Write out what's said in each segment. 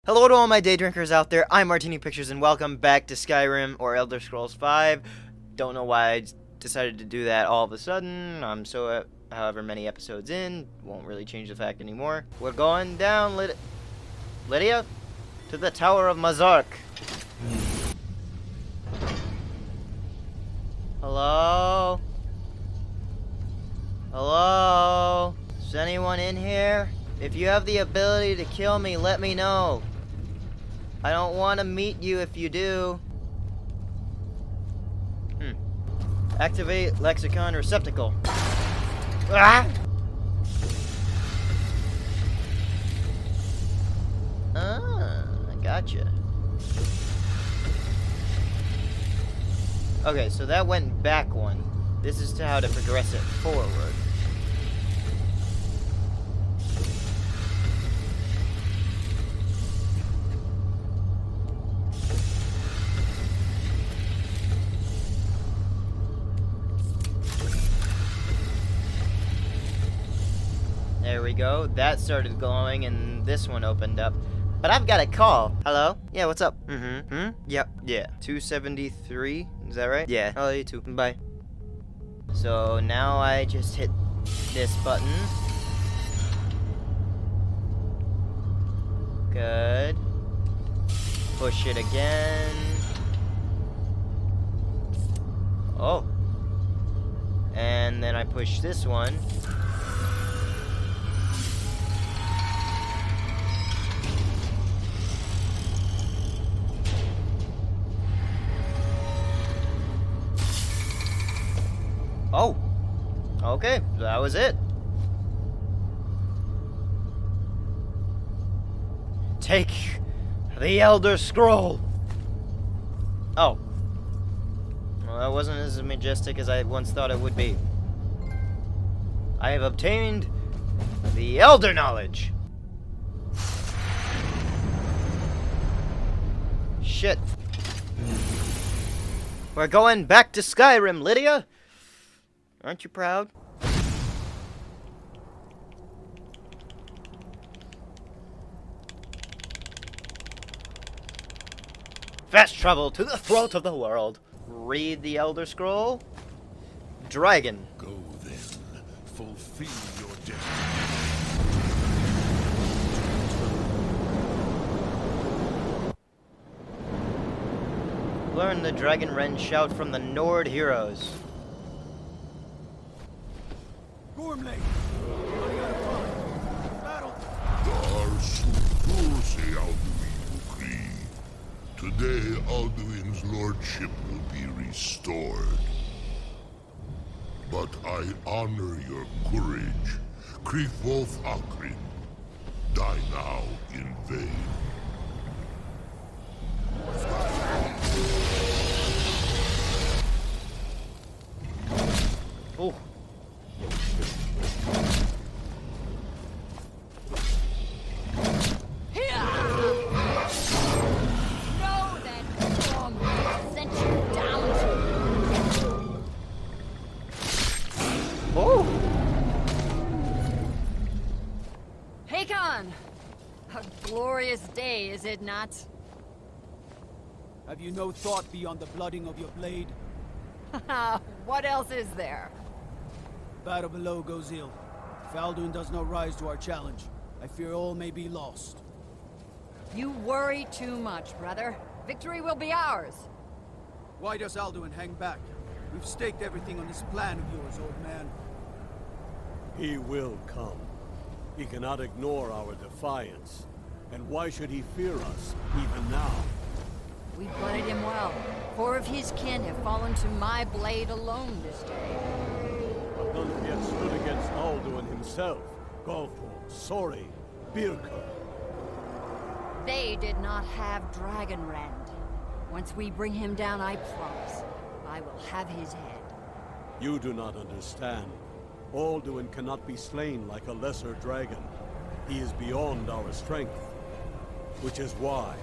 Hello to all my day drinkers out there. I'm MartiniPictures and welcome back to Skyrim or Elder Scrolls 5. Don't know why I decided to do that all of a sudden. I'm so however many episodes in. Won't really change the fact anymore. We're going down, Lydia? To the Tower of Mazark. Hello? Hello? Is anyone in here? If you have the ability to kill me, let me know. I don't want to meet you if you do. Activate lexicon receptacle. Ah! Ah, I gotcha. Okay, so that went back one. This is to how to progress it forward. There we go. That started glowing, and this one opened up. But I've got a call. Hello? Yeah, what's up? Yep. Yeah. 273. Is that right? Yeah. I'll you too. Bye. So now I just hit this button. Good. Push it again. Oh. And then I push this one. Oh, okay, that was it. Take the Elder Scroll. Oh. Well, that wasn't as majestic as I once thought it would be. I have obtained the Elder Knowledge. Shit. We're going back to Skyrim, Lydia. Aren't you proud? Fast travel to the throat of the world. Read the Elder Scroll. Dragon. Go then, fulfill your destiny. Learn the Dragon Wren shout from the Nord heroes. Gormley! Battle! Today, Alduin's lordship will be restored. But I honor your courage. Krifolf Akrin. Die now in vain. Oh. A glorious day, is it not? Have you no thought beyond the blooding of your blade? What else is there? Battle below goes ill. If Alduin does not rise to our challenge, I fear all may be lost. You worry too much, brother. Victory will be ours. Why does Alduin hang back? We've staked everything on this plan of yours, old man. He will come. He cannot ignore our defiance. And why should he fear us, even now? We blooded him well. 4 of his kin have fallen to my blade alone this day. But none have yet stood against Alduin himself. Golthor, Sori, Birka. They did not have Dragon Rend. Once we bring him down, I promise, I will have his head. You do not understand. Alduin cannot be slain like a lesser dragon. He is beyond our strength. Which is why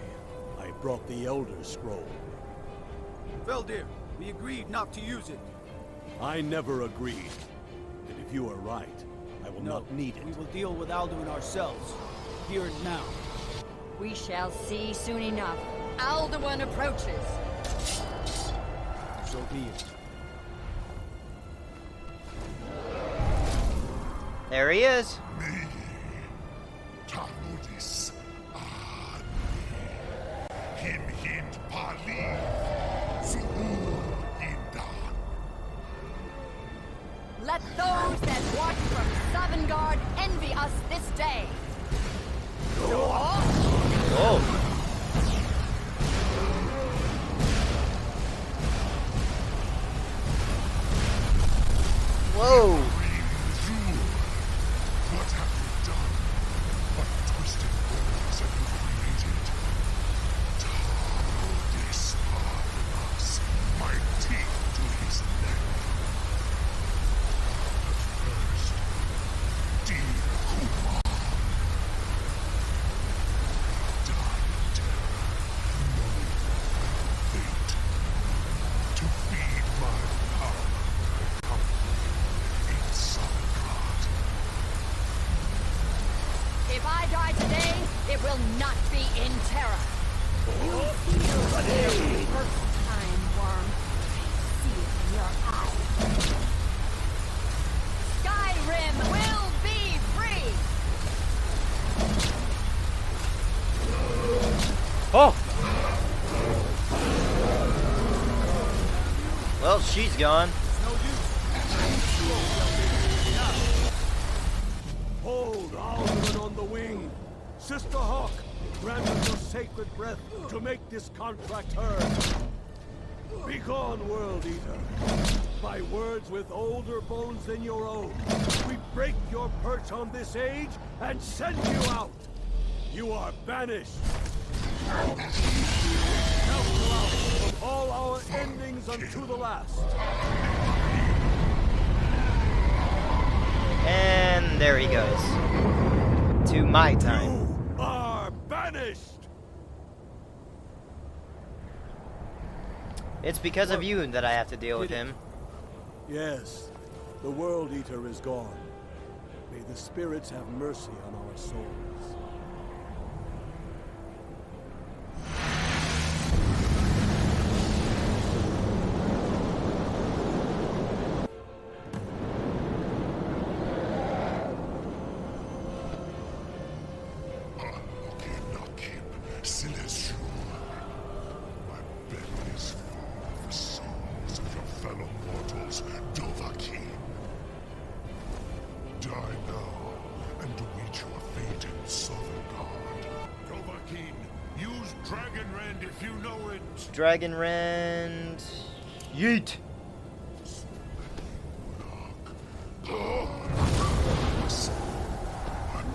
I brought the Elder Scroll. Veldir, we agreed not to use it. I never agreed. And if you are right, I will not need it. We will deal with Alduin ourselves. Here and now. We shall see soon enough. Alduin approaches. So be it. There he is. Tanudis Ani Him Hint Pali Zuur Indan. Let those that watch from Sovngarde envy us this day. Oh. Whoa. What have you done? What twisted worlds have you created? Tanudis Arthas, my teeth to his neck. But first, dear Kumar, die in terror, knowing your fate. To feed my power in Sovngarde. If I die today, it will not be in terror. You feel the very first time, Worm. I see it in your eyes. Skyrim will be free! Oh. Well, she's gone. Hold Alduin on the wing. Sister Hawk, grant us your sacred breath to make this contract hers. Begone, World Eater. By words with older bones than your own, we break your perch on this age and send you out. You are banished. Count you out from all our endings unto the last. And there he goes. To my time. You are banished. It's because of you that I have to deal with him. Yes, the World Eater is gone. May the spirits have mercy on our souls. Nakim, Celestial. My belly is full of the souls of your fellow mortals, Dovahkiin. Die now and await your fate in Sovngarde. Dovahkiin, use Dragon Rend if you know it. Dragon Rend. Yeet. My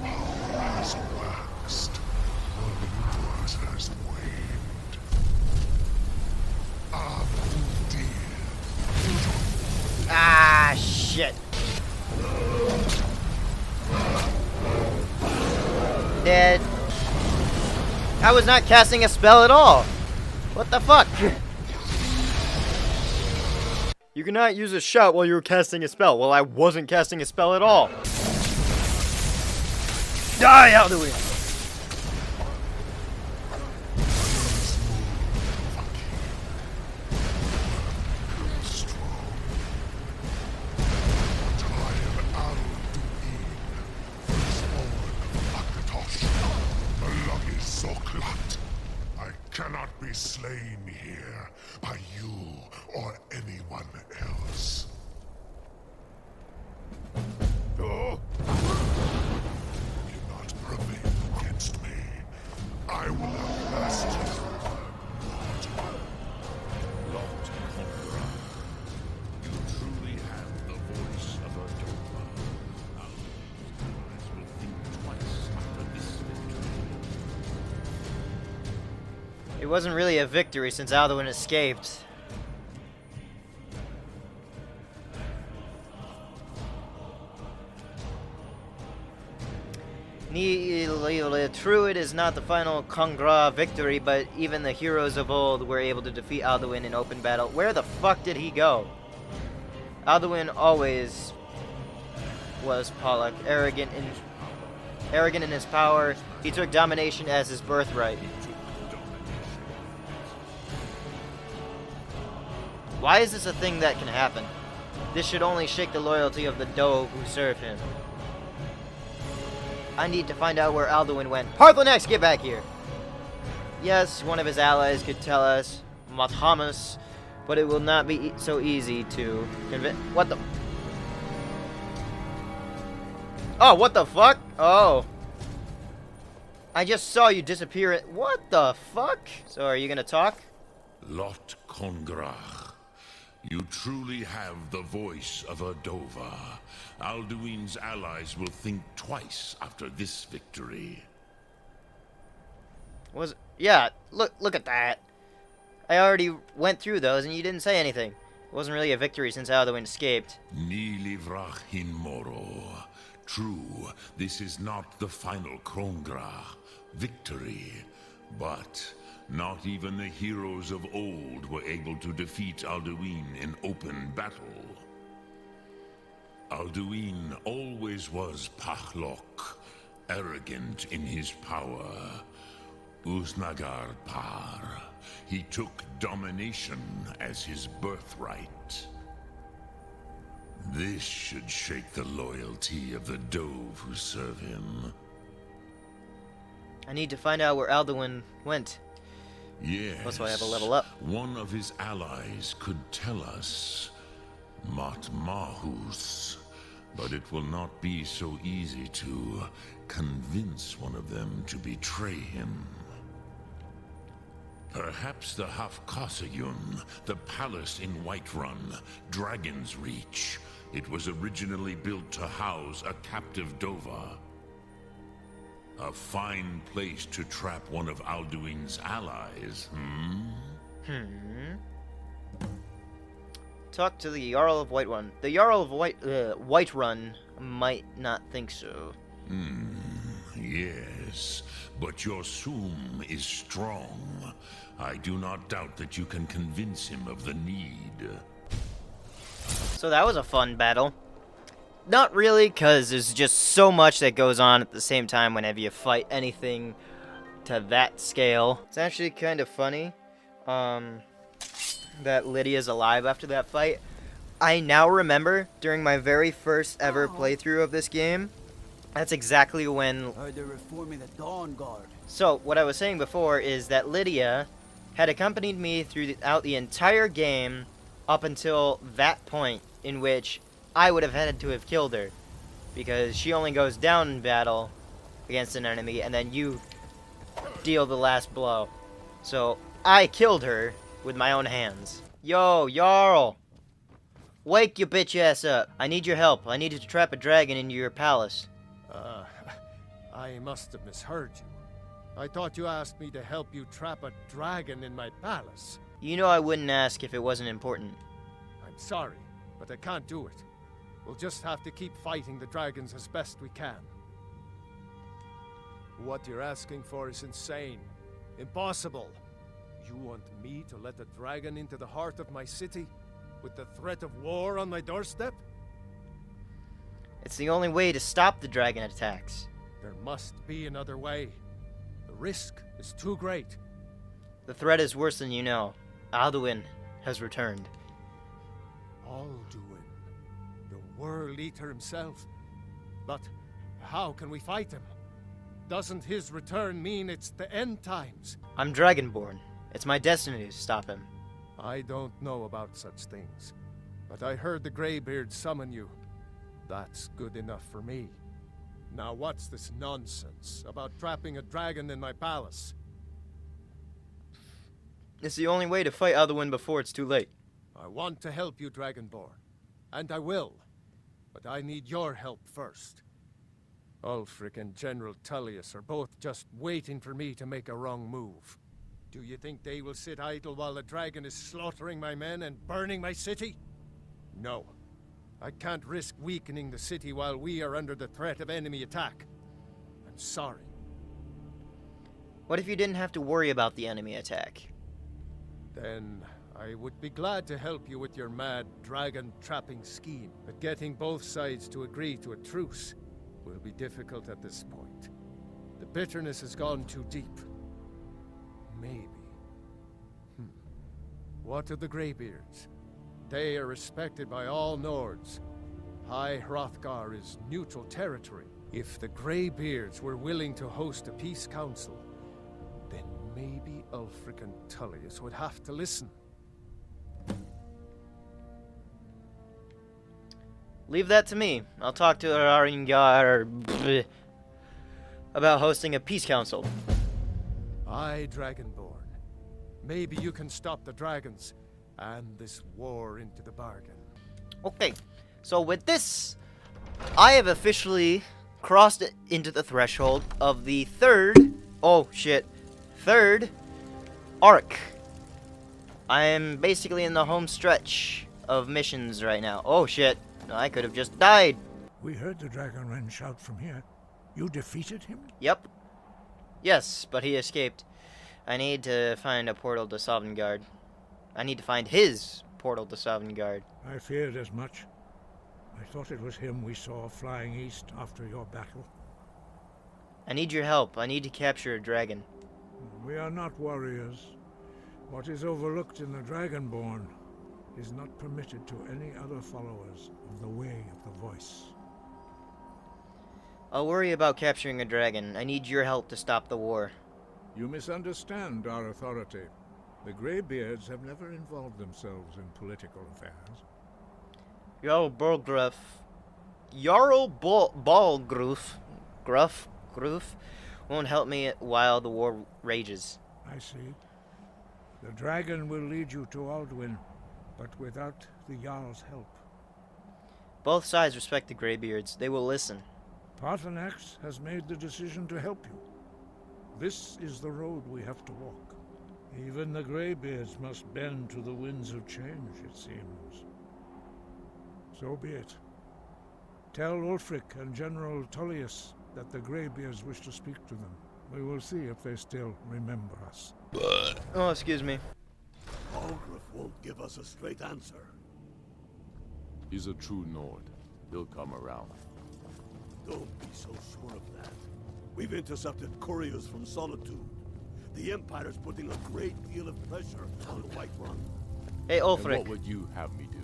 power has waxed, yours has waned. Ah, shit. Dead. I was not casting a spell at all. What the fuck? You cannot use a shout while you were casting a spell. Well, I wasn't casting a spell at all. Die, Alduin! I cannot be slain here by you or anyone else. Oh. You cannot prevail against me. I will outlast you. Lord Conqueror, you truly have the voice of a Dova. Our eyes will think twice after this victory. It wasn't really a victory since Alduin escaped. True, it is not the final Kongra victory, but even the heroes of old were able to defeat Alduin in open battle. Where the fuck did he go? Alduin always was Pollock, arrogant in his power, He took domination as his birthright. Why is this a thing that can happen? This should only shake the loyalty of the Dove who serve him. I need to find out where Alduin went. Parthenax, get back here! Yes, one of his allies could tell us, Mathamus, but it will not be so easy to convince. What the? Oh, what the fuck? Oh. I just saw you disappear. What the fuck? So, are you gonna talk? Lot Kongrach, you truly have the voice of a Dova. Alduin's allies will think twice after this victory. Yeah, look at that. I already went through those and you didn't say anything. It wasn't really a victory since Alduin escaped. Ni livrach hin moro. True, this is not the final Kongrach victory, but not even the heroes of old were able to defeat Alduin in open battle. Alduin always was Pachlok, arrogant in his power. Usnagar Par. He took domination as his birthright. This should shake the loyalty of the Dove who serve him. I need to find out where Alduin went. Yes. So I have a level up. One of his allies could tell us. Matmahus. But it will not be so easy to convince one of them to betray him. Perhaps the Hafkasayun, the palace in Whiterun, Dragon's Reach. It was originally built to house a captive Dova. A fine place to trap one of Alduin's allies, Talk to the Jarl of Whiterun. The Jarl of Whiterun might not think so. Yes, but your Sum is strong. I do not doubt that you can convince him of the need. So that was a fun battle. Not really, because there's just so much that goes on at the same time whenever you fight anything to that scale. It's actually kind of funny that Lydia's alive after that fight. I now remember during my very first ever playthrough of this game, that's exactly when... They're reforming the Dawn Guard. So, what I was saying before is that Lydia had accompanied me throughout the entire game up until that point in which I would have had to have killed her. Because she only goes down in battle against an enemy, and then you deal the last blow. So, I killed her with my own hands. Yo, Jarl! Wake your bitch ass up. I need your help. I need you to trap a dragon into your palace. I must have misheard you. I thought you asked me to help you trap a dragon in my palace. You know I wouldn't ask if it wasn't important. I'm sorry, but I can't do it. We'll just have to keep fighting the dragons as best we can. What you're asking for is insane. Impossible. You want me to let a dragon into the heart of my city? With the threat of war on my doorstep? It's the only way to stop the dragon attacks. There must be another way. The risk is too great. The threat is worse than you know. Alduin has returned. Alduin, the World Eater himself. But how can we fight him? Doesn't his return mean it's the end times? I'm Dragonborn. It's my destiny to stop him. I don't know about such things, but I heard the Greybeard summon you. That's good enough for me. Now what's this nonsense about trapping a dragon in my palace? It's the only way to fight Alduin before it's too late. I want to help you, Dragonborn, and I will, but I need your help first. Ulfric and General Tullius are both just waiting for me to make a wrong move. Do you think they will sit idle while the dragon is slaughtering my men and burning my city? No. I can't risk weakening the city while we are under the threat of enemy attack. I'm sorry. What if you didn't have to worry about the enemy attack? Then I would be glad to help you with your mad dragon-trapping scheme. But getting both sides to agree to a truce will be difficult at this point. The bitterness has gone too deep. Maybe. What of the Greybeards? They are respected by all Nords. High Hrothgar is neutral territory. If the Greybeards were willing to host a peace council, then maybe Ulfric and Tullius would have to listen. Leave that to me. I'll talk to Aringar about hosting a peace council. Aye, Dragonborn. Maybe you can stop the dragons and this war into the bargain. Okay, so with this, I have officially crossed into the threshold of the third arc. I am basically in the home stretch of missions right now. Oh shit, I could have just died. We heard the Dragonren shout from here. You defeated him? Yep. Yes, but he escaped. I need to find a portal to Sovngarde. I need to find his portal to Sovngarde. I feared as much. I thought it was him we saw flying east after your battle. I need your help. I need to capture a dragon. We are not warriors. What is overlooked in the Dragonborn is not permitted to any other followers of the Way of the Voice. I'll worry about capturing a dragon. I need your help to stop the war. You misunderstand our authority. The Greybeards have never involved themselves in political affairs. Jarl Balgruf won't help me while the war rages. I see. The dragon will lead you to Alduin, but without the Jarl's help. Both sides respect the Greybeards. They will listen. Paarthurnax has made the decision to help you. This is the road we have to walk. Even the Greybeards must bend to the winds of change, it seems. So be it. Tell Ulfric and General Tullius that the Greybeards wish to speak to them. We will see if they still remember us. Oh, excuse me. Balgruf won't give us a straight answer. He's a true Nord. He'll come around. Don't be so sure of that. We've intercepted couriers from Solitude. The Empire's putting a great deal of pressure on Whiterun. Hey, And Ulfric. what would you have me do?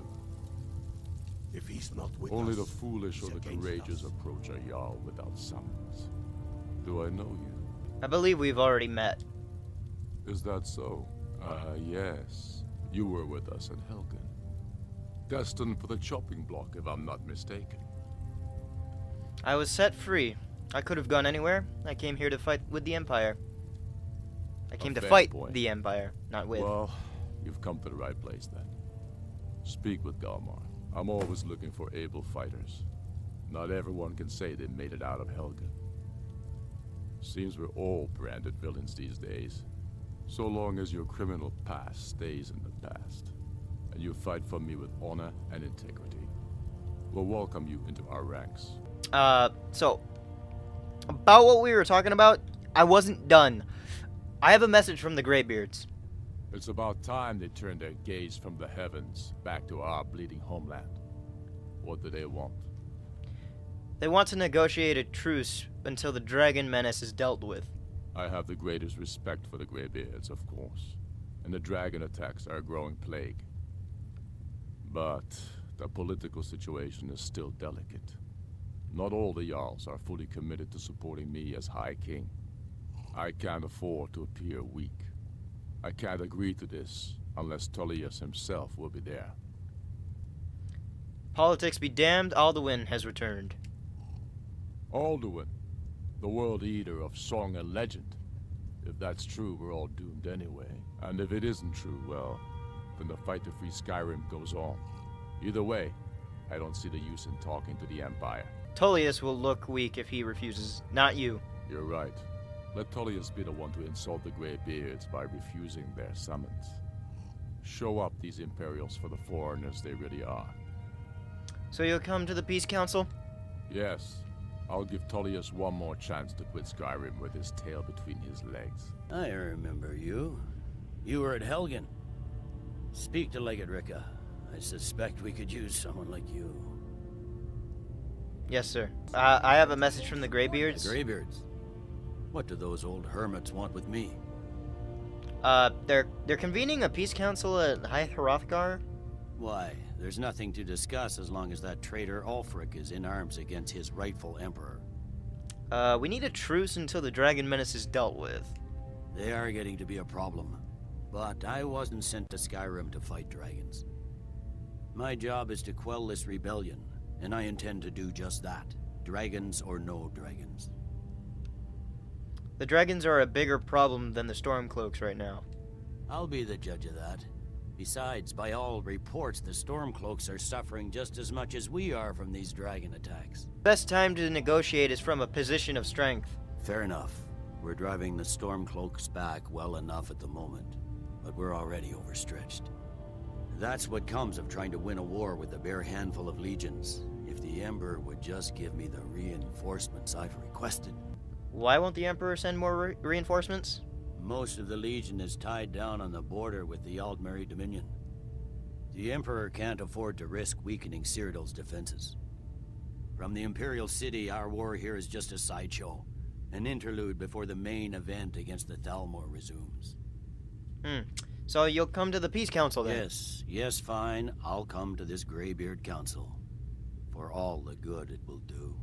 If he's not with Only us, the foolish or he's the against courageous us. approach a Jarl without summons. Do I know you? I believe we've already met. Is that so? Yes. You were with us at Helgen. Destined for the chopping block, if I'm not mistaken. I was set free. I could have gone anywhere. I came here to fight with the Empire. I came to fair fight point. the Empire, not with. Well, you've come to the right place then. Speak with Galmar. I'm always looking for able fighters. Not everyone can say they made it out of Helgen. Seems we're all branded villains these days. So long as your criminal past stays in the past, and you fight for me with honor and integrity, we'll welcome you into our ranks. So, about what we were talking about, I wasn't done. I have a message from the Greybeards. It's about time they turned their gaze from the heavens back to our bleeding homeland. What do they want? They want to negotiate a truce until the dragon menace is dealt with. I have the greatest respect for the Greybeards, of course, and the dragon attacks are a growing plague. But the political situation is still delicate. Not all the Jarls are fully committed to supporting me as High King. I can't afford to appear weak. I can't agree to this unless Tullius himself will be there. Politics be damned, Alduin has returned. Alduin, the world eater of song and legend. If that's true, we're all doomed anyway. And if it isn't true, well, then the fight to free Skyrim goes on. Either way, I don't see the use in talking to the Empire. Tullius will look weak if he refuses, not you. You're right. Let Tullius be the one to insult the Greybeards by refusing their summons. Show up these Imperials for the foreigners they really are. So you'll come to the Peace Council? Yes, I'll give Tullius one more chance to quit Skyrim with his tail between his legs. I remember you. You were at Helgen. Speak to Legate Ricka. I suspect we could use someone like you. Yes, sir. I have a message from the Greybeards. The Greybeards. What do those old hermits want with me? They're convening a peace council at High Hrothgar. Why, there's nothing to discuss as long as that traitor Ulfric is in arms against his rightful emperor. We need a truce until the dragon menace is dealt with. They are getting to be a problem. But I wasn't sent to Skyrim to fight dragons. My job is to quell this rebellion, and I intend to do just that. Dragons or no dragons. The dragons are a bigger problem than the Stormcloaks right now. I'll be the judge of that. Besides, by all reports, the Stormcloaks are suffering just as much as we are from these dragon attacks. Best time to negotiate is from a position of strength. Fair enough. We're driving the Stormcloaks back well enough at the moment, but we're already overstretched. That's what comes of trying to win a war with a bare handful of legions. If the Emperor would just give me the reinforcements I've requested. Why won't the Emperor send more reinforcements? Most of the Legion is tied down on the border with the Aldmeri Dominion. The Emperor can't afford to risk weakening Cyrodiil's defenses. From the Imperial City, our war here is just a sideshow. An interlude before the main event against the Thalmor resumes. So you'll come to the Peace Council then? Yes, fine. I'll come to this Greybeard Council. For all the good it will do.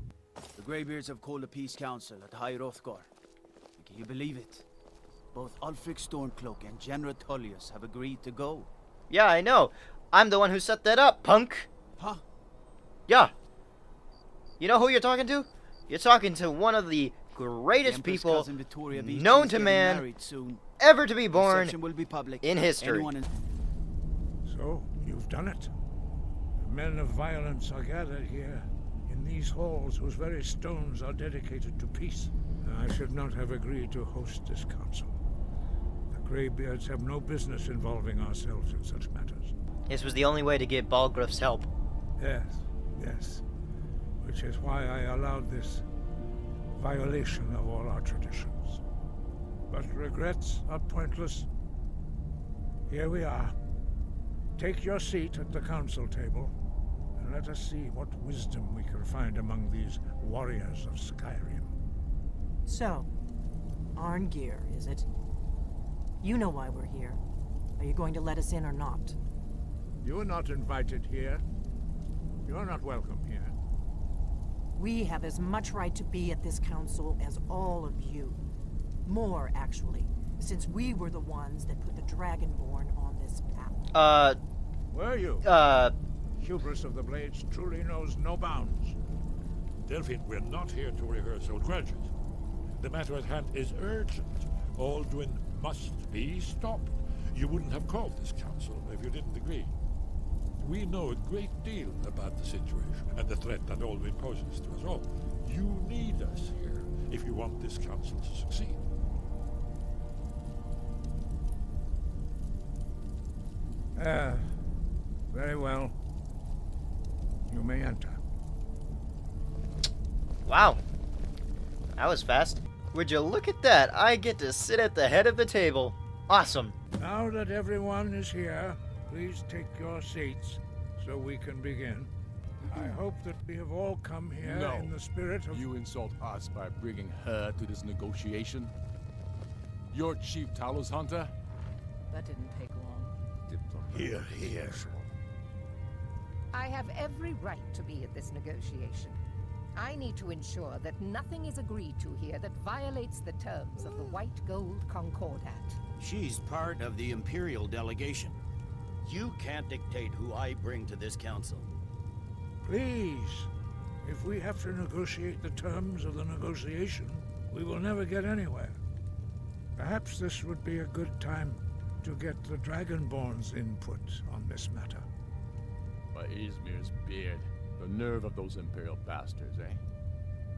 The Greybeards have called a peace council at High Hrothgar. Can you believe it? Both Ulfric Stormcloak and General Tullius have agreed to go. Yeah, I know. I'm the one who set that up, punk. Huh? Yeah. You know who you're talking to? You're talking to one of the greatest people known to man ever to be born in history. So, you've done it. The men of violence are gathered here, in these halls whose very stones are dedicated to peace. I should not have agreed to host this council. The Greybeards have no business involving ourselves in such matters. This was the only way to get Balgruuf's help. Yes. Which is why I allowed this violation of all our traditions. But regrets are pointless. Here we are. Take your seat at the council table, and let us see what wisdom we can find among these warriors of Skyrim. So, Arngeir, is it? You know why we're here. Are you going to let us in or not? You are not invited here. You are not welcome here. We have as much right to be at this council as all of you. More, actually, since we were the ones that put the Dragonborn on this path. Were you? Hubris of the Blades truly knows no bounds. Delphine, we're not here to rehearse old grudges. The matter at hand is urgent. Alduin must be stopped. You wouldn't have called this council if you didn't agree. We know a great deal about the situation and the threat that Alduin poses to us all. You need us here if you want this council to succeed. Very well. You may enter. Wow. That was fast. Would you look at that? I get to sit at the head of the table. Awesome. Now that everyone is here, please take your seats so we can begin. I hope that we have all come here in the spirit of... You insult us by bringing her to this negotiation? You're Chief Talos Hunter? That didn't take long. Here. I have every right to be at this negotiation. I need to ensure that nothing is agreed to here that violates the terms of the White Gold Concordat. She's part of the Imperial delegation. You can't dictate who I bring to this council. Please, if we have to negotiate the terms of the negotiation, we will never get anywhere. Perhaps this would be a good time to get the Dragonborn's input on this matter. By Izmir's beard, the nerve of those Imperial bastards, eh?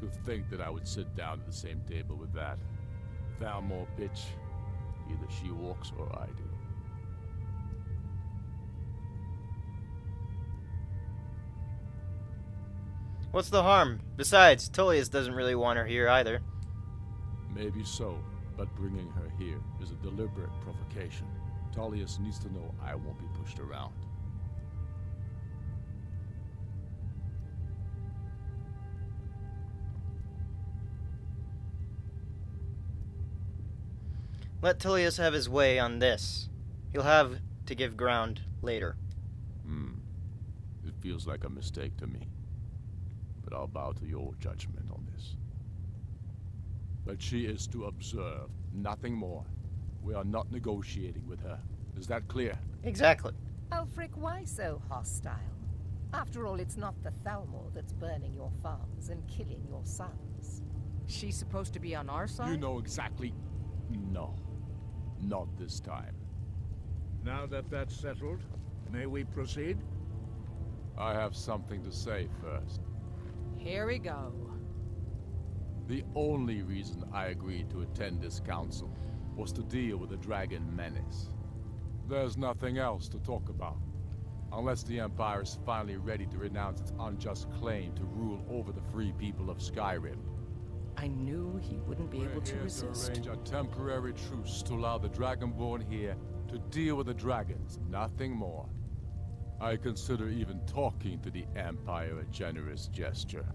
To think that I would sit down at the same table with that Thalmor bitch. Either she walks or I do. What's the harm? Besides, Tullius doesn't really want her here either. Maybe so, but bringing her here is a deliberate provocation. Tullius needs to know I won't be pushed around. Let Tullius have his way on this. He'll have to give ground later. It feels like a mistake to me. But I'll bow to your judgment on this. But she is to observe, nothing more. We are not negotiating with her. Is that clear? Exactly. Ulfric, why so hostile? After all, it's not the Thalmor that's burning your farms and killing your sons. She's supposed to be on our side? You know exactly... No. Not this time. Now that that's settled, may we proceed? I have something to say first. Here we go. The only reason I agreed to attend this council was to deal with the dragon menace. There's nothing else to talk about. Unless the Empire is finally ready to renounce its unjust claim to rule over the free people of Skyrim. I knew he wouldn't be able to resist. To arrange a temporary truce to allow the Dragonborn here to deal with the dragons, nothing more. I consider even talking to the Empire a generous gesture.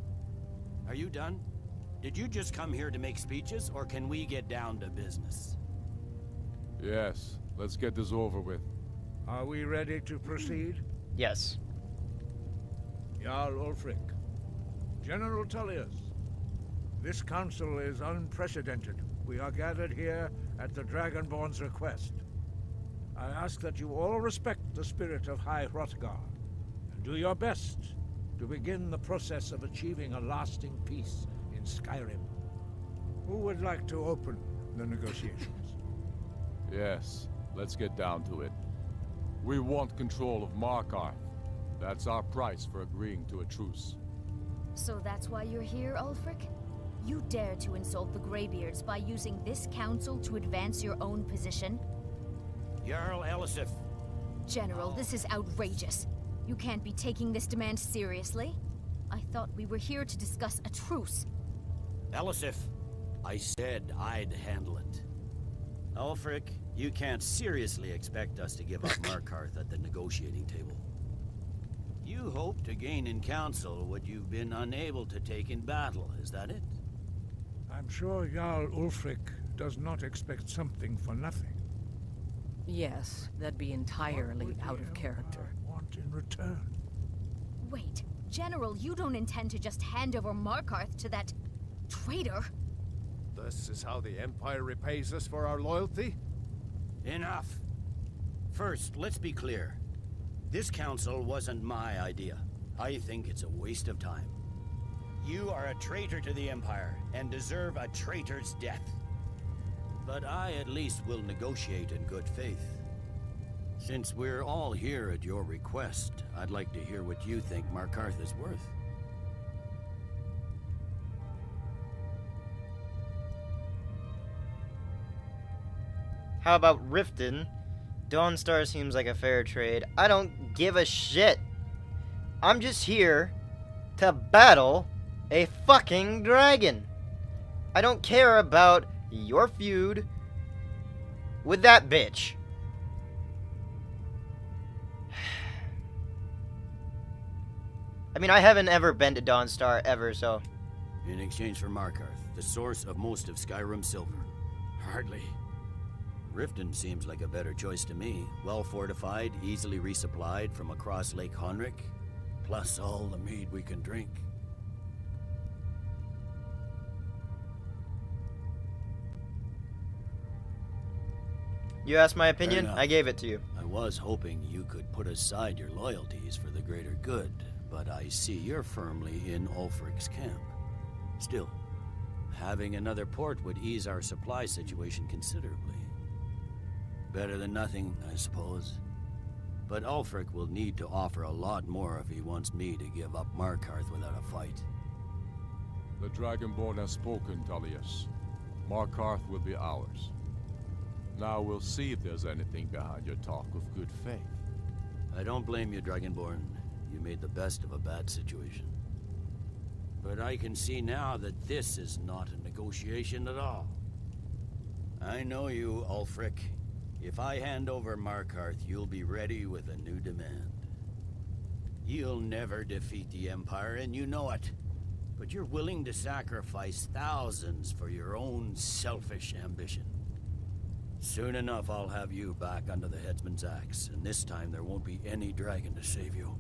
Are you done? Did you just come here to make speeches, or can we get down to business? Yes, let's get this over with. Are we ready to proceed? Yes. Jarl Ulfric. General Tullius. This council is unprecedented. We are gathered here at the Dragonborn's request. I ask that you all respect the spirit of High Hrothgar, and do your best to begin the process of achieving a lasting peace in Skyrim. Who would like to open the negotiations? Yes, let's get down to it. We want control of Markarth. That's our price for agreeing to a truce. So that's why you're here, Ulfric? You dare to insult the Greybeards by using this council to advance your own position? Jarl Elisif. General, this is outrageous. You can't be taking this demand seriously. I thought we were here to discuss a truce. Elisif, I said I'd handle it. Ulfric, you can't seriously expect us to give up Markarth at the negotiating table. You hope to gain in council what you've been unable to take in battle, is that it? I'm sure Jarl Ulfric does not expect something for nothing. Yes, that'd be entirely out of character. Want in return? Wait, General, you don't intend to just hand over Markarth to that traitor? This is how the Empire repays us for our loyalty? Enough. First, let's be clear. This council wasn't my idea. I think it's a waste of time. You are a traitor to the Empire, and deserve a traitor's death. But I at least will negotiate in good faith. Since we're all here at your request, I'd like to hear what you think Markarth is worth. How about Riften? Dawnstar seems like a fair trade. I don't give a shit. I'm just here to battle a fucking dragon. I don't care about your feud with that bitch. I mean, I haven't ever been to Dawnstar ever, so... In exchange for Markarth, the source of most of Skyrim's silver. Hardly. Riften seems like a better choice to me. Well fortified, easily resupplied from across Lake Honric, plus all the mead we can drink. You asked my opinion, Fair enough. I gave it to you. I was hoping you could put aside your loyalties for the greater good, but I see you're firmly in Ulfric's camp. Still, having another port would ease our supply situation considerably. Better than nothing, I suppose. But Ulfric will need to offer a lot more if he wants me to give up Markarth without a fight. The Dragonborn has spoken, Tullius. Markarth will be ours. Now we'll see if there's anything behind your talk of good faith. I don't blame you, Dragonborn. You made the best of a bad situation. But I can see now that this is not a negotiation at all. I know you, Ulfric. If I hand over Markarth, you'll be ready with a new demand. You'll never defeat the Empire, and you know it. But you're willing to sacrifice thousands for your own selfish ambition. Soon enough, I'll have you back under the headsman's axe, and this time there won't be any dragon to save you.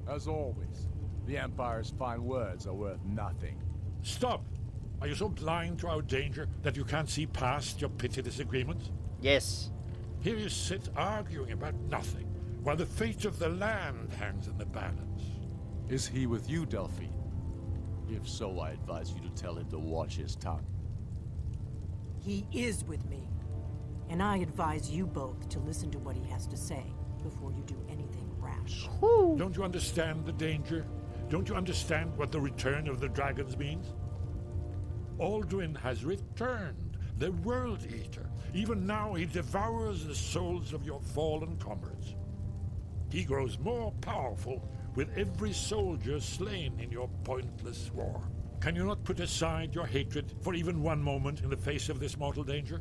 As always, the Empire's fine words are worth nothing. Stop! Are you so blind to our danger that you can't see past your petty disagreements? Yes. Here you sit arguing about nothing, while the fate of the land hangs in the balance. Is he with you, Delphine? If so, I advise you to tell him to watch his tongue. He is with me. And I advise you both to listen to what he has to say before you do anything rash. Don't you understand the danger? Don't you understand what the return of the dragons means? Alduin has returned, the World Eater. Even now he devours the souls of your fallen comrades. He grows more powerful with every soldier slain in your pointless war. Can you not put aside your hatred for even one moment in the face of this mortal danger?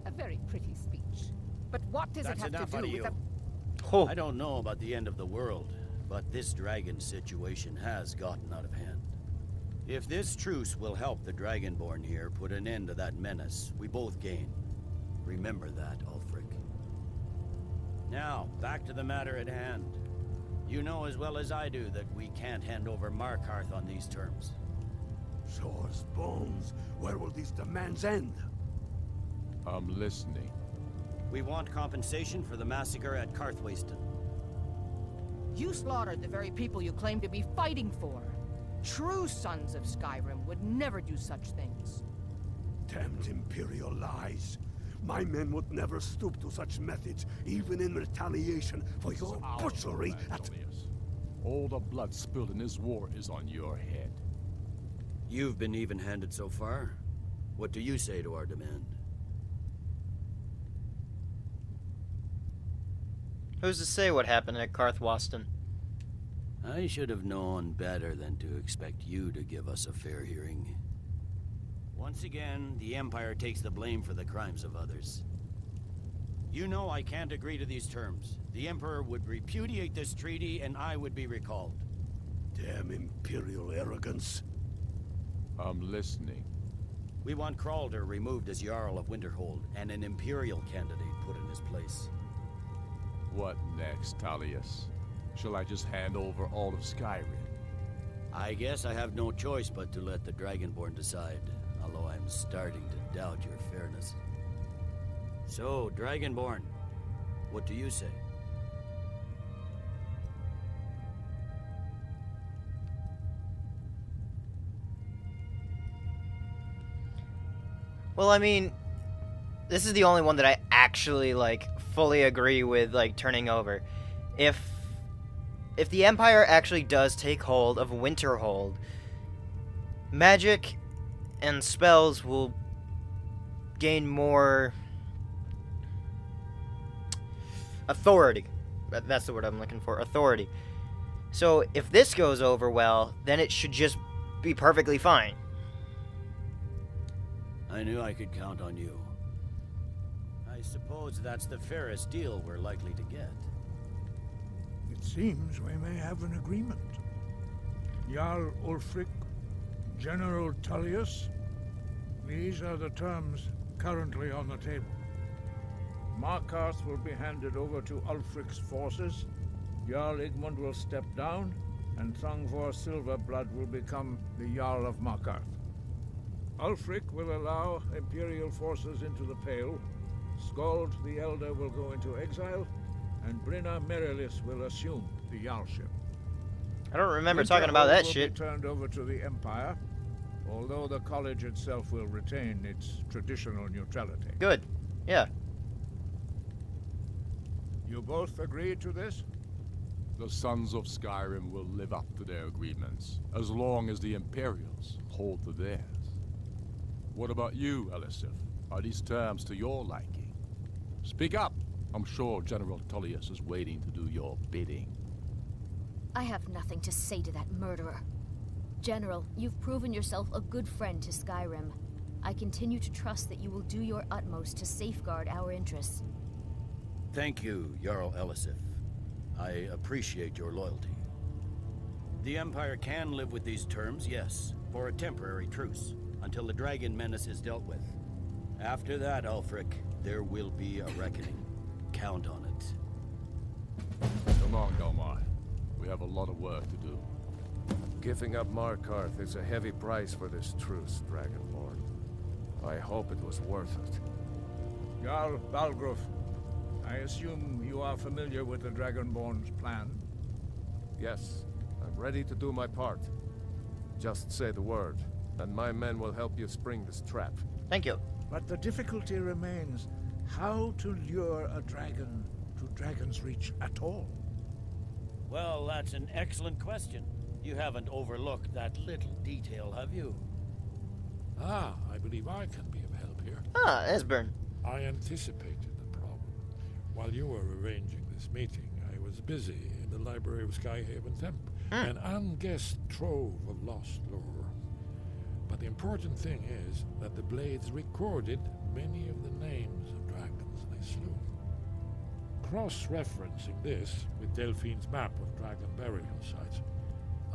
A very pretty speech. But what does That's it have enough to out do of with you. the... I don't know about the end of the world, but this dragon situation has gotten out of hand. If this truce will help the Dragonborn here put an end to that menace, we both gain. Remember that, Ulfric. Now, back to the matter at hand. You know as well as I do that we can't hand over Markarth on these terms. Swords, bones, where will these demands end? I'm listening. We want compensation for the massacre at Karthwasten. You slaughtered the very people you claim to be fighting for. True sons of Skyrim would never do such things. Damned Imperial lies. My men would never stoop to such methods, even in retaliation for your butchery at... All the blood spilled in this war is on your head. You've been even-handed so far. What do you say to our demand? Who's to say what happened at Karthwasten? I should have known better than to expect you to give us a fair hearing. Once again, the Empire takes the blame for the crimes of others. You know I can't agree to these terms. The Emperor would repudiate this treaty, and I would be recalled. Damn Imperial arrogance. I'm listening. We want Kralder removed as Jarl of Winterhold, and an Imperial candidate put in his place. What next, Tullius? Shall I just hand over all of Skyrim? I guess I have no choice but to let the Dragonborn decide, although I'm starting to doubt your fairness. So, Dragonborn, what do you say? Well, I mean, this is the only one that I actually, like, fully agree with, like, turning over. If the Empire actually does take hold of Winterhold, magic and spells will gain more authority. That's the word I'm looking for, authority. So if this goes over well, then it should just be perfectly fine. I knew I could count on you. I suppose that's the fairest deal we're likely to get. It seems we may have an agreement. Jarl Ulfric, General Tullius, these are the terms currently on the table. Markarth will be handed over to Ulfric's forces, Jarl Igmund will step down, and Thangvor Silverblood will become the Jarl of Markarth. Ulfric will allow Imperial forces into the Pale, Skald the Elder will go into exile, and Brinna Merilis will assume the Jarlship. I don't remember talking about that shit. Will be turned over to the Empire, although the college itself will retain its traditional neutrality. Good. Yeah. You both agree to this? The Sons of Skyrim will live up to their agreements, as long as the Imperials hold to theirs. What about you, Elisif? Are these terms to your liking? Speak up! I'm sure General Tullius is waiting to do your bidding. I have nothing to say to that murderer. General, you've proven yourself a good friend to Skyrim. I continue to trust that you will do your utmost to safeguard our interests. Thank you, Jarl Elisif. I appreciate your loyalty. The Empire can live with these terms, yes, for a temporary truce. until the dragon menace is dealt with. After that, Ulfric, there will be a reckoning. Count on it. Come on, Galmar. We have a lot of work to do. Giving up Markarth is a heavy price for this truce, Dragonborn. I hope it was worth it. Jarl Balgruuf, I assume you are familiar with the Dragonborn's plan? Yes, I'm ready to do my part. Just say the word, and my men will help you spring this trap. Thank you. But the difficulty remains how to lure a dragon to Dragon's Reach at all. Well, that's an excellent question. You haven't overlooked that little detail, have you? Ah, I believe I can be of help here. Ah, Esbern. I anticipated the problem. While you were arranging this meeting, I was busy in the library of Skyhaven Temp, an unguessed trove of lost lore. But the important thing is that the blades recorded many of the names of dragons they slew. Cross-referencing this with Delphine's map of dragon burial sites,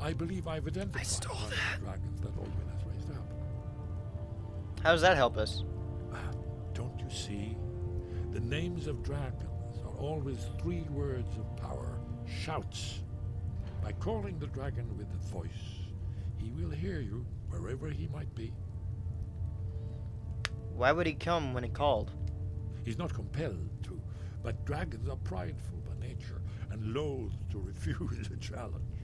I believe I've identified one of the dragons that Olwyn has raised up. How does that help us? Don't you see? The names of dragons are always 3 words of power, shouts. By calling the dragon with the voice, he will hear you wherever he might be. Why would he come when he called? He's not compelled to, but dragons are prideful by nature and loath to refuse a challenge.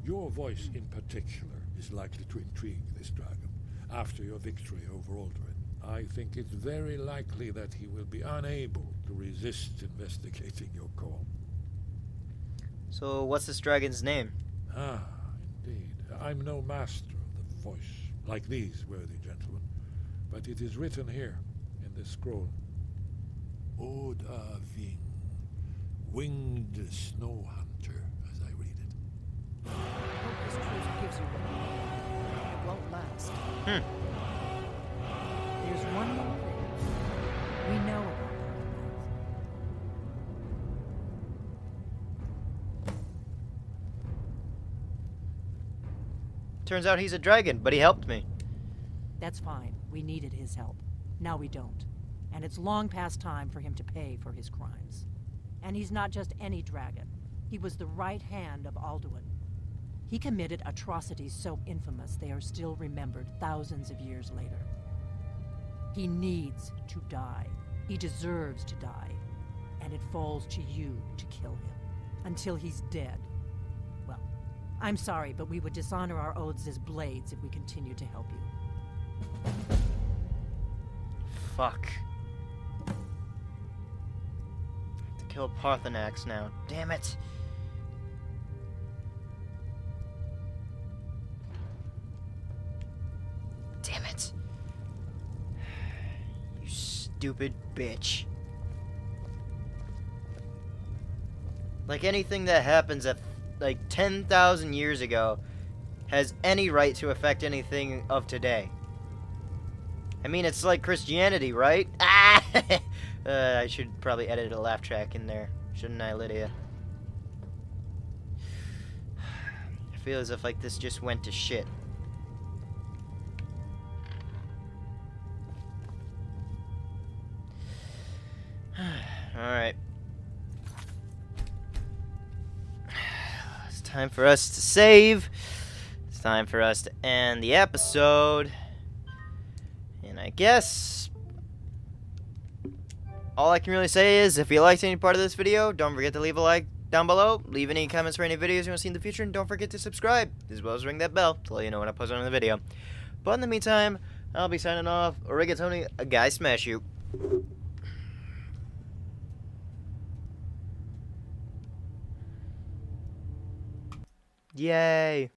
Your voice in particular is likely to intrigue this dragon after your victory over Aldrin. I think it's very likely that he will be unable to resist investigating your call. So what's this dragon's name? Ah, indeed. I'm no master of the voice, like these worthy gentlemen, but it is written here in this scroll. Oda Ving, winged snow hunter, as I read it. I hope this truce gives you what it won't last. There's one more thing. We know about Turns out he's a dragon, but he helped me. That's fine. We needed his help. Now we don't. And it's long past time for him to pay for his crimes. And he's not just any dragon. He was the right hand of Alduin. He committed atrocities so infamous they are still remembered thousands of years later. He needs to die. He deserves to die. And it falls to you to kill him. Until he's dead. Well, I'm sorry, but we would dishonor our oaths as blades if we continue to help you. Fuck. I have to kill Parthenax now. Damn it. Damn it. You stupid bitch. Like anything that happens at like 10,000 years ago has any right to affect anything of today. I mean, it's like Christianity, right? Ah! I should probably edit a laugh track in there, shouldn't I, Lydia? I feel as if like this just went to shit. Alright. It's time for us to save. It's time for us to end the episode. And I guess all I can really say is if you liked any part of this video, don't forget to leave a like down below. Leave any comments for any videos you want to see in the future. And don't forget to subscribe, as well as ring that bell to let you know when I post on the video. But in the meantime, I'll be signing off. Rigatoni, a guy smash you. Yay.